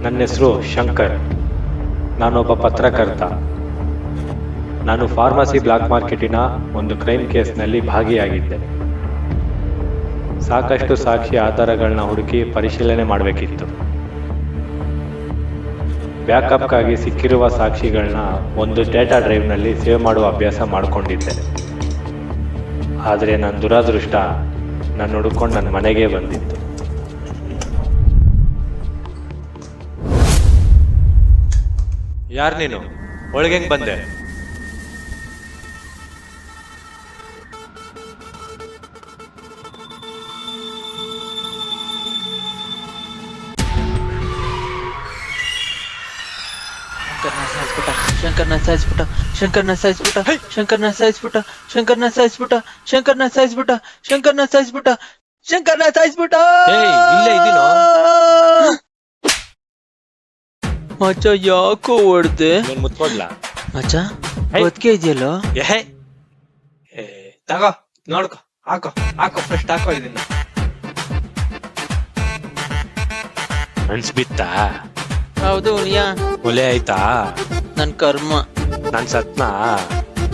ನನ್ನ ಹೆಸರು ಶಂಕರ್. ನಾನೊಬ್ಬ ಪತ್ರಕರ್ತ. ನಾನು ಫಾರ್ಮಸಿ ಬ್ಲಾಕ್ ಮಾರ್ಕೆಟಿನ ಒಂದು ಕ್ರೈಮ್ ಕೇಸ್ನಲ್ಲಿ ಭಾಗಿಯಾಗಿದ್ದೆ. ಸಾಕಷ್ಟು ಸಾಕ್ಷಿ ಆಧಾರಗಳನ್ನ ಹುಡುಕಿ ಪರಿಶೀಲನೆ ಮಾಡಬೇಕಿತ್ತು. ಬ್ಯಾಕಪ್ಗಾಗಿ ಸಿಕ್ಕಿರುವ ಸಾಕ್ಷಿಗಳನ್ನ ಒಂದು ಡೇಟಾ ಡ್ರೈವ್ನಲ್ಲಿ ಸೇವ್ ಮಾಡುವ ಅಭ್ಯಾಸ ಮಾಡಿಕೊಂಡಿದ್ದೆ. ಆದರೆ ನನ್ನ ದುರಾದೃಷ್ಟ ನಾನು ಹುಡುಕೊಂಡು ನನ್ನ ಮನೆಗೆ ಬಂದಿತ್ತು. ಯಾರು ನೀನು? ಒಳಗೆ ಬಂದೆ? ಶಂಕರ್ನ ಸಾಯಿಸ್ಬಿಟ್ಟ, ಶಂಕರ್ನ ಸಾಯಿಸ್ಬಿಟ್ಟ, ಶಂಕರ್ನ ಸಾಯಿಸ್ಬಿಟ್ಟ, ಶಂಕರ್ನ ಸಾಯಿಸ್ಬಿಟ್ಟ, ಶಂಕರ್ನ ಸಾಯಿಸ್ಬಿಟ್ಟ, ಶಂಕರ್ನ ಸಾಯಿಸ್ಬಿಟ್ಟ, ಶಂಕರ್ನ ಸಾಯಿಸ್ಬಿಟ್ಟ. ಇಲ್ಲೇ ಇದೀನೋ? ಮಚ್ಚ ಯಾಕೋ ಹೊಡ್ದೆ? ಮುತ್ಕೊಡ್ಲಾ ಮಚ್ಚ ಬದುಕೆ ಇದೆಯಲ್ಲೋ? ತಗೋ ನೋಡ್ಕೊ, ಹಾಕೋ ಹಾಕೋ, ಫಸ್ಟ್ ಹಾಕೋ ಇದನ್ನ. ಅನ್ಸ್ಬಿತ್ತಾ? ಹೌದು ಯಾ ಒಲೆ ಆಯ್ತಾ? ನನ್ ಕರ್ಮ. ನಾನ್ ಸತ್ನಾ?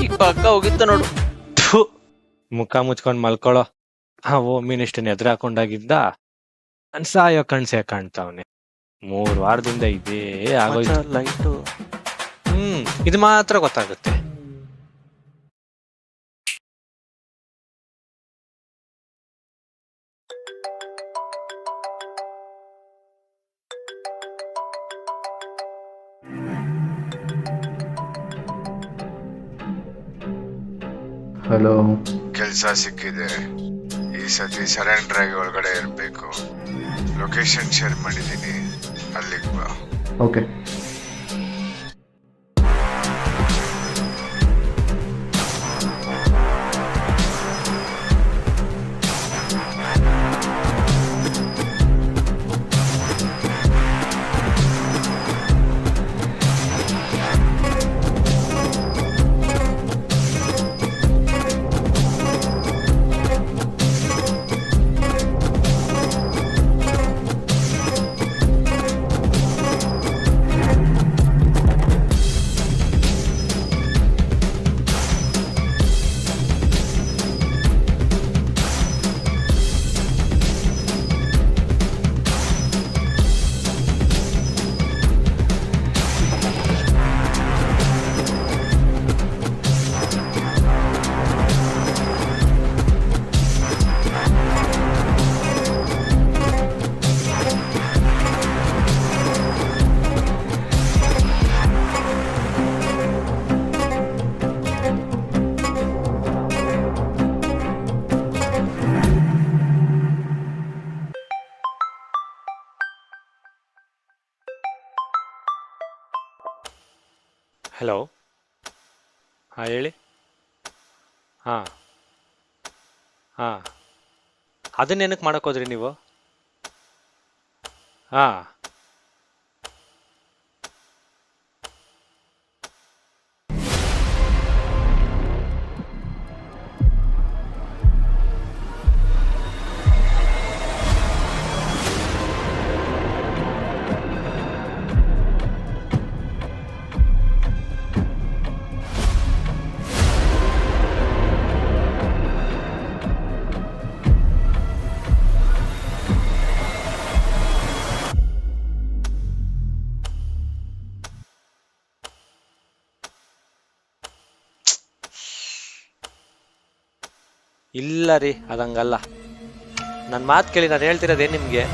ಈಗ ಪಕ್ಕ ಹೋಗಿತ್ತ ನೋಡು. ಮುಖ ಮುಚ್ಕೊಂಡ್ ಮಲ್ಕೊಳೋ. ಓ ಮಿನಿಸ್ಟನ್ ಎದುರು ಹಾಕೊಂಡಾಗಿದ್ದ ನನ್ ಸಾಯೋ ಕಣ್ಸೆ ಕಾಣ್ತಾವ್ನೆ. 3 ವಾರದಿಂದ ಇದೇ ಆಗೋಯ್ತು. ಲೈಟು ಇದು ಮಾತ್ರ ಗೊತ್ತಾಗುತ್ತೆ. ಹಲೋ, ಕೆಲಸ ಸಿಕ್ಕಿದೆ. ಈ ಸತಿ ಸರೆಂಡರ್ ಆಗಿ ಒಳಗಡೆ ಇರಬೇಕು. ಲೊಕೇಶನ್ ಶೇರ್ ಮಾಡಿದ್ದೀನಿ, ಅಲ್ಲಿಗೆ ಬಾ. ಓಕೆ. ಹಲೋ, ಹಾಂ ಹೇಳಿ. ಹಾಂ ಹಾಂ ಅದನ್ನೇನಕ್ಕೆ ಮಾಡೋಕ್ಕೋದ್ರಿ ನೀವು? ಹಾಂ ಇಲ್ಲ ರೀ, ಅದಂಗಲ್ಲ. ನನ್ನ ಮಾತು ಕೇಳಿ, ನಾನು ಹೇಳ್ತಿರೋದೇ ನಿಮಗೆ.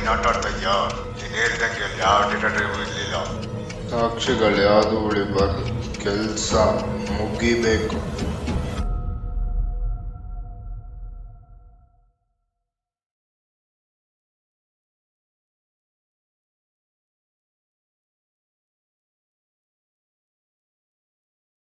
ಏನ್ ಆಟ ಆಡ್ತಾ ಇದ್ಯಾ? ನೀನ್ ಹೇಳ್ದಂಗೆ ಅಲ್ಲಿ ಯಾವ ಡೇಟಾ ಡ್ರೈವ್ ಇರ್ಲಿಲ್ಲ. ಸಾಕ್ಷಿಗಳು ಯಾವುದು ಉಳಿಬಾರ್ದು, ಕೆಲಸ ಮುಗಿಬೇಕು.